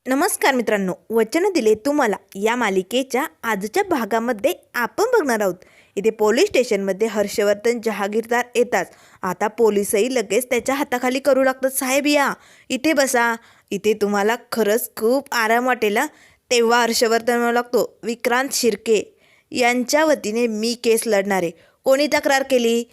नमस्कार मित्रांनो, वचन दिले तुम्हाला या मालिकेच्या आजच्या भागामध्ये आपण बघणार आहोत. इथे पोलीस स्टेशनमध्ये हर्षवर्धन जहागीरदार येतात. आता पोलीसही लगेच त्याच्या हाताखाली करू लागतात. साहेब या इथे बसा, इथे तुम्हाला खरंच खूप आराम वाटेल. तेव्हा हर्षवर्धन म्हणू लागतो, विक्रांत शिर्के यांच्या वतीने मी केस लढणार आहे. कोणी तक्रार केली?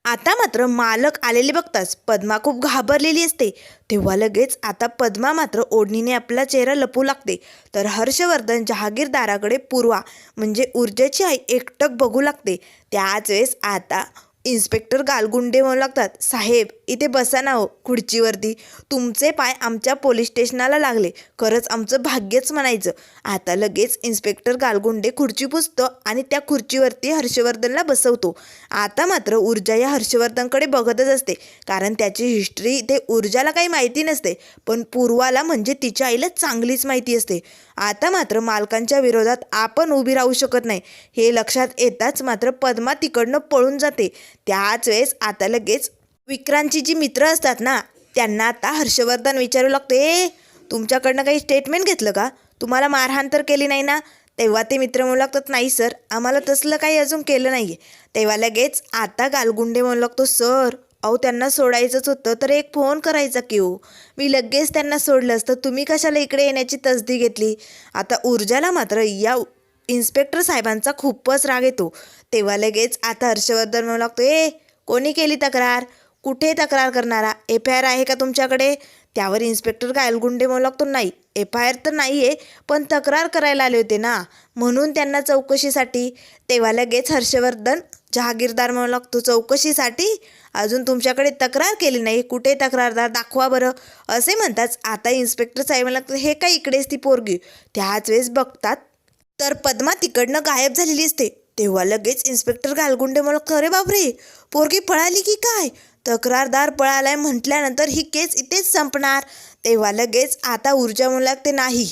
आता मात्र मालक आलेले बघताच पद्मा खूप घाबरलेली असते. तेव्हा लगेच आता पद्मा मात्र ओढणीने आपला चेहरा लपवू लागते. तर हर्षवर्धन जहागीरदाराकडे पूर्वा म्हणजे ऊर्जेची आई एकटक बघू लागते. त्याच वेळेस आता इन्स्पेक्टर गालगुंडे म्हणू लागतात, साहेब इथे बसा ना हो खुर्चीवरती. तुमचे पाय आमच्या पोलीस स्टेशनाला लागले, खरंच आमचं भाग्यच म्हणायचं. आता लगेच इन्स्पेक्टर गालगुंडे खुर्ची पुसतो आणि त्या खुर्चीवरती हर्षवर्धनला बसवतो. आता मात्र ऊर्जा या हर्षवर्धनकडे बघतच असते, कारण त्याची हिस्ट्री ते ऊर्जाला काही माहिती नसते, पण पूर्वाला म्हणजे तिच्या आईला चांगलीच माहिती असते. आता मात्र मालकांच्या विरोधात आपण उभी राहू शकत नाही हे लक्षात येताच मात्र पद्मा तिकडनं पळून जाते. त्याच वेळेस आता लगेच विक्रांतची जी मित्र असतात ना, त्यांना आता हर्षवर्धन विचारू लागतो, तुमच्याकडनं काही स्टेटमेंट घेतलं का? तुम्हाला मारहाण तर केली नाही ना? तेव्हा ते मित्र म्हणू लागतात, नाही सर, आम्हाला तसलं काही अजून केलं नाही आहे. तेव्हा लगेच आता गालगुंडे म्हणू लागतो, सर अहो त्यांना सोडायचंच होतं तर एक फोन करायचा की हो, मी लगेच त्यांना सोडलं असतं, तुम्ही कशाला इकडे येण्याची तसदी घेतली? आता ऊर्जाला मात्र या इन्स्पेक्टर साहेबांचा खूपच राग येतो. तेव्हा लगेच आता हर्षवर्धन म्हणू लागतो, कोणी केली तक्रार? कुठे तक्रार करणारा? FIR आहे का तुमच्याकडे? त्यावर इन्स्पेक्टर गालगुंडे म्हणू लागतो, नाही FIR तर नाही आहे, पण तक्रार करायला आले होते ना, म्हणून त्यांना चौकशीसाठी. तेव्हा लगेच हर्षवर्धन जहागीरदार म्हणू लागतो, चौकशीसाठी? अजून तुमच्याकडे तक्रार केली नाही, कुठे तक्रारदार दाखवा बरं. असे म्हणताच आता इन्स्पेक्टर साहेब म्हणू लागतो, हे काय इकडेच ती पोरगी. त्याच वेळेस बघतात तर पद्मा तिकडनं गायब झालेली असते. तेव्हा लगेच इन्स्पेक्टर गालगुंडे म्हणू लागतो, अरे बापरे, पोरगी पळाली की काय? तक्रारदार पळालाय म्हटल्यानंतर ही केस इथेच संपणार. तेव्हा लगेच आता ऊर्जा म्हणू लागते, नाही,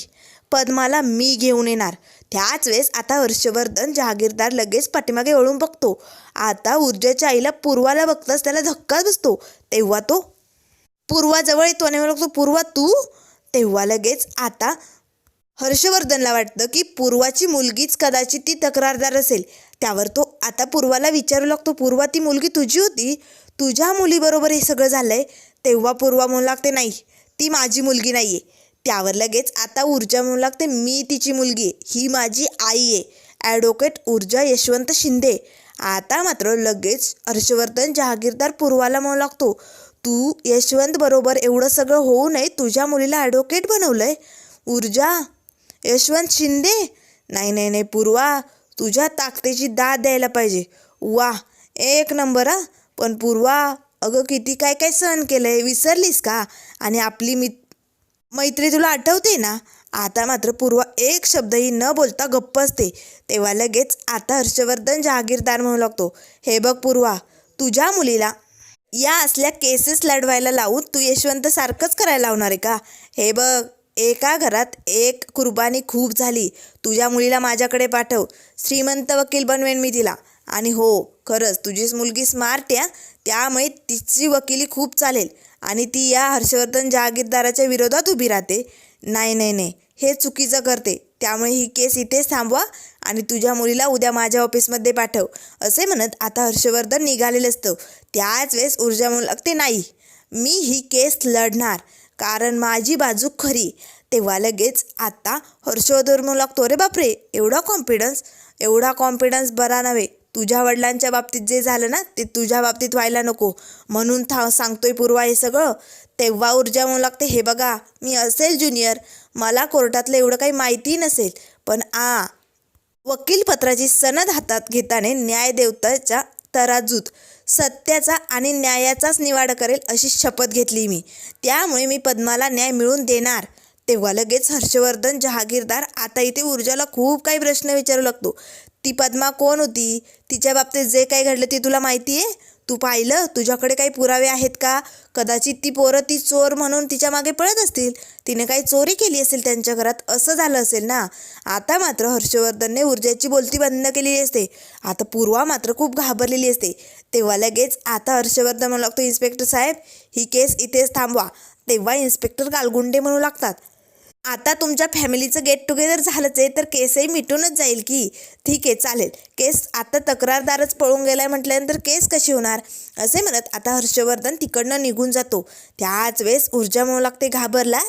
पद्माला मी घेऊन येणार. त्याच वेळेस आता हर्षवर्धन जहागीरदार लगेच पाठीमागे वळून बघतो. आता ऊर्जाच्या आईला पूर्वाला बघताच त्याला धक्का बसतो. तेव्हा तो पूर्वाजवळ येतो आणि म्हणू लागतो, पूर्वा तू? तेव्हा लगेच आता हर्षवर्धनला वाटतं की पूर्वाची मुलगीच कदाचित ती तक्रारदार असेल. त्यावर तो आता पूर्वाला विचारू लागतो, पूर्वा ती मुलगी तुझी होती? तुझ्या मुलीबरोबर हे सगळं झालंय? तेव्हा पूर्वा म्हणू लागते, नाही, ती माझी मुलगी नाही आहे. त्यावर लगेच आता ऊर्जा म्हणू लागते, मी तिची मुलगी आहे, ही माझी आई आहे, ॲडव्होकेट ऊर्जा यशवंत शिंदे. आता मात्र लगेच हर्षवर्धन जहागीरदार पूर्वाला म्हणू लागतो, तू यशवंत बरोबर एवढं सगळं होऊ नये तुझ्या मुलीला ॲडव्होकेट बनवलंय? ऊर्जा, यशवंत शिंदे? नाही नाही नाही पूर्वा, तुझ्या ताकदीची दाद द्यायला पाहिजे. वा, एक नंबर. पण पूर्वा, अगं किती काय काय सहन केलंय, विसरलीस का? आणि आपली मैत्री तुला आठवते ना? आता मात्र पूर्वा एक शब्दही न बोलता गप्प असते. तेव्हा लगेच आता हर्षवर्धन जहागीरदार म्हणू लागतो, हे बघ पूर्वा, तुझ्या मुलीला या असल्या केसेस लढवायला लावून तू यशवंत सारखंच करायला लावणार आहे का? हे बघ, एका घरात एक कुर्बानी खूप झाली. तुझ्या मुलीला माझ्याकडे पाठव, श्रीमंत वकील बनवेन मी तिला. आणि हो, खरंच तुझीच मुलगी स्मार्ट आहे, त्यामुळे तिची वकिली खूप चालेल. आणि ती या हर्षवर्धन जहागीरदाराच्या विरोधात उभी राहते. नाही नाही नाही, हे चुकीचं करते, त्यामुळे ही केस इथेच थांबवा आणि तुझ्या मुलीला उद्या माझ्या ऑफिसमध्ये पाठव. असे म्हणत आता हर्षवर्धन निघालेलं असतं. त्याच वेळेस ऊर्जा म्हणू लागते, नाही, मी ही केस लढणार, कारण माझी बाजू खरी. तेव्हा लगेच आता हर्षवर्धन म्हणू लागतो, अरे बापरे, एवढा कॉन्फिडन्स बरा नव्हे. तुझ्या वडिलांच्या बाबतीत जे झालं ना, ते तुझ्या बाबतीत व्हायला नको, म्हणून सांगतोय पूर्वा हे सगळं. तेव्हा ऊर्जा म्हणू लागते, हे बघा, मी असेल ज्युनियर, मला कोर्टातलं एवढं काही माहिती नसेल, पण वकीलपत्राची सनद हातात घेताना न्यायदेवताच्या तराजूत सत्याचा आणि न्यायाचाच निवाडा करेल अशी शपथ घेतली मी, त्यामुळे मी पद्माला न्याय मिळवून देणार. तेव्हा लगेच हर्षवर्धन जहागीरदार आता इथे ऊर्जाला खूप काही प्रश्न विचारू लागतो. ती पद्मा कोण होती? तिच्या बाबतीत जे काही घडलं ते तुला माहिती आहे? तू पाहिलं? तुझ्याकडे काही पुरावे आहेत का? कदाचित ती पोरं ती चोर म्हणून तिच्या मागे पळत असतील, तिने काही चोरी केली असेल त्यांच्या घरात, असं झालं असेल ना? आता मात्र हर्षवर्धनने ऊर्जाची बोलती बंद केलेली असते. आता पूर्वा मात्र खूप घाबरलेली असते. तेव्हा लगेच आता हर्षवर्धन म्हणू लागतो, इन्स्पेक्टर साहेब, ही केस इथेच थांबवा. तेव्हा इन्स्पेक्टर गालगुंडे म्हणू लागतात, आता तुमच्या फॅमिलीचं गेट टुगेदर झालंच आहे तर केसही मिटूनच जाईल की. ठीक आहे चालेल, केस आता तक्रारदारच पळून गेलाय म्हटल्यानंतर केस कशी होणार असे म्हणत आता हर्षवर्धन तिकडनं निघून जातो. त्याच वेळेस ऊर्जा म्हणू लागते घाबरला.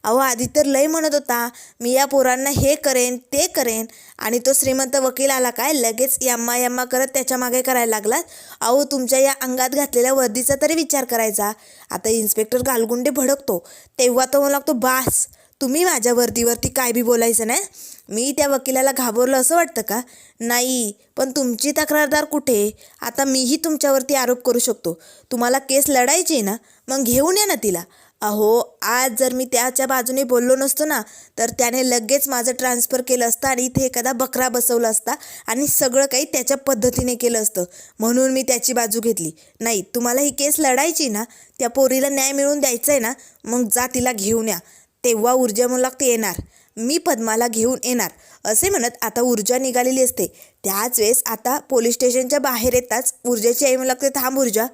अहो आधी तर लय म्हणत होता मी या पोरांना हे करेन ते करेन, आणि तो श्रीमंत वकील आला काय लगेच यम्मा यम्मा करत त्याच्या मागे करायला लागला. अहो तुमच्या या अंगात घातलेल्या वर्दीचा तरी विचार करायचा. आता इन्स्पेक्टर गालगुंडे भडकतो. तेव्हा तो म्हणू लागतो बास, तुम्ही माझ्या वर्दीवरती काय बी बोलायचं नाही. मी त्या वकिलाला घाबरलो असं वाटतं का? नाही, पण तुमची तक्रारदार कुठे? आता मीही तुमच्यावरती आरोप करू शकतो. तुम्हाला केस लढायची आहे ना, मग घेऊन या ना तिला. अहो आज जर मी त्याच्या बाजूने बोललो नसतो ना तर त्याने लगेच माझं ट्रान्सफर केलं असतं आणि इथे एखादा बकरा बसवला असता आणि सगळं काही त्याच्या पद्धतीने केलं असतं. म्हणून मी त्याची बाजू घेतली. नाही, तुम्हाला ही केस लढायची ना, त्या पोरीला न्याय मिळवून द्यायचा आहे ना, मग जा तिला घेऊन या. तेव्हा ऊर्जा म्हणू लागते येणार, मी पद्माला घेऊन येणार असे म्हणत आता ऊर्जा निघालेली असते. त्याच वेळेस आता पोलीस स्टेशनच्या बाहेर येताच ऊर्जाची आई म्हणू लागते थांब ऊर्जा,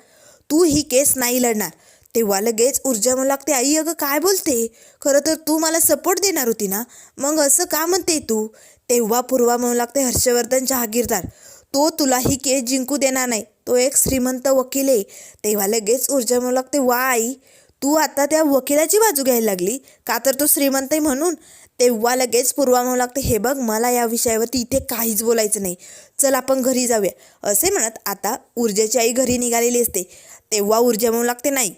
तू ही केस नाही लढणार. तेव्हा लगेच ऊर्जा म्हणू लागते आई अगं काय बोलते, खरं तर तू मला सपोर्ट देणार होती ना, मग असं का म्हणते तू? तेव्हा पूर्वा म्हणू लागते हर्षवर्धन जहागीरदार, तो तुला ही केस जिंकू देणार नाही, तो एक श्रीमंत वकील आहे. तेव्हा लगेच ऊर्जा म्हणू लागते वा आई, तू आता त्या वकिलाची बाजू घ्यायला लागली का, तर तो श्रीमंत आहे म्हणून. तेव्हा लगेच पूर्वा म्हणू लागते हे बघ मला या विषयावरती इथे काहीच बोलायचं नाही, चल आपण घरी जाऊया असे म्हणत आता ऊर्जेची आई घरी निघालेली असते. तेव्हा ऊर्जा म्हणू लागते नाही,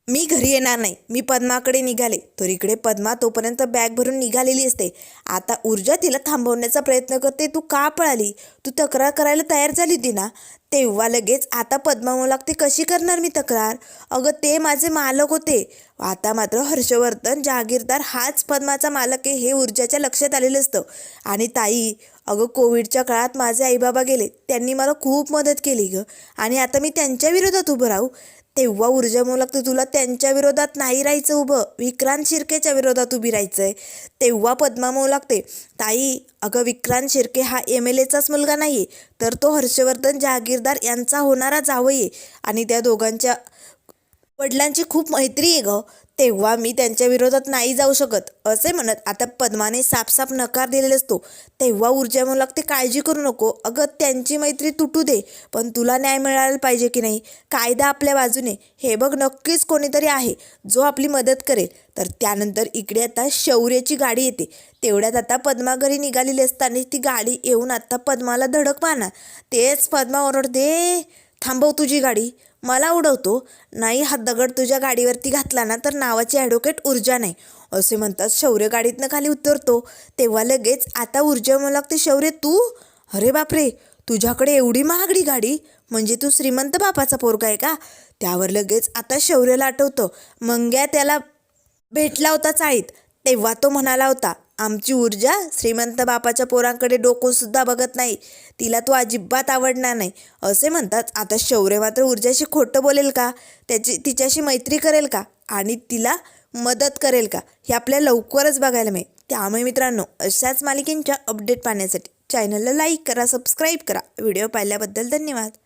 मी घरी येणार नाही, मी पद्माकडे निघाले. तर इकडे पद्मा तोपर्यंत बॅग भरून निघालेली असते. आता ऊर्जा तिला थांबवण्याचा प्रयत्न करते. तू का पळाली, तू तक्रार करायला तयार झाली होती ना. तेव्हा लगेच आता पद्मा म्हणू लागते कशी करणार मी तक्रार, अगं ते माझे मालक होते. आता मात्र हर्षवर्धन जहागीरदार हाच पद्माचा मालक आहे हे ऊर्जाच्या लक्षात आलेलं असतं. आणि ताई अगं कोविडच्या काळात माझे आईबाबा गेले, त्यांनी मला खूप मदत केली गं, आणि आता मी त्यांच्या विरोधात उभं राहू. तेव्हा ऊर्जा म्हणू लागते तुला त्यांच्या विरोधात नाही राहायचं उभं, विक्रांत शिर्केच्या विरोधात उभी राहायचं आहे. तेव्हा पद्मा म्हणू लागते ताई अगं विक्रांत शिर्के हा MLAचाच मुलगा नाही आहे, तर तो हर्षवर्धन जहागीरदार यांचा होणारा जावई आहे, आणि त्या दोघांच्या वडिलांची खूप मैत्री आहे गं. तेव्हा मी त्यांच्या विरोधात नाही जाऊ शकत असे म्हणत आता पद्माने साफ नकार दिलेला असतो. तेव्हा ऊर्जा म्हणू लागते काळजी करू नको, अगं त्यांची मैत्री तुटू दे, पण तुला न्याय मिळायला पाहिजे की नाही. कायदा आपल्या बाजूने, हे बघ नक्कीच कोणीतरी आहे जो आपली मदत करेल. तर त्यानंतर इकडे आता शौर्याची गाडी येते. तेवढ्यात आता पद्मा घरी निघालेली असताना ती गाडी येऊन आता पद्माला धडक पाहणार. तेच पद्मा ओरडते थांबव तुझी गाडी, मला उडवतो. नाही हा दगड तुझ्या गाडीवरती घातला ना तर नावाची ॲडव्होकेट ऊर्जा नाही असे म्हणतात. शौर्य गाडीतनं खाली उतरतो. तेव्हा लगेच आता ऊर्जा म्हणू लागते शौर्य तू, अरे बापरे तुझ्याकडे एवढी महागडी गाडी, म्हणजे तू श्रीमंत बापाचा पोरगा आहे का. त्यावर लगेच आता शौर्याला आठवतं मंग्या त्याला भेटला होता चाळीत, तेव्हा तो म्हणाला होता आमची ऊर्जा श्रीमंत बापाच्या पोरांकडे डोकंसुद्धा बघत नाही, तिला तो अजिबात आवडणार नाही असे म्हणतात. आता शौर्य मात्र ऊर्जाशी खोटं बोलेल का, तिच्याशी मैत्री करेल का आणि तिला मदत करेल का, हे आपल्याला लवकरच बघायला मिळेल. त्यामुळे मित्रांनो अशाच मालिकेंच्या अपडेट पाहण्यासाठी चॅनलला लाईक करा, सबस्क्राईब करा. व्हिडिओ पाहिल्याबद्दल धन्यवाद.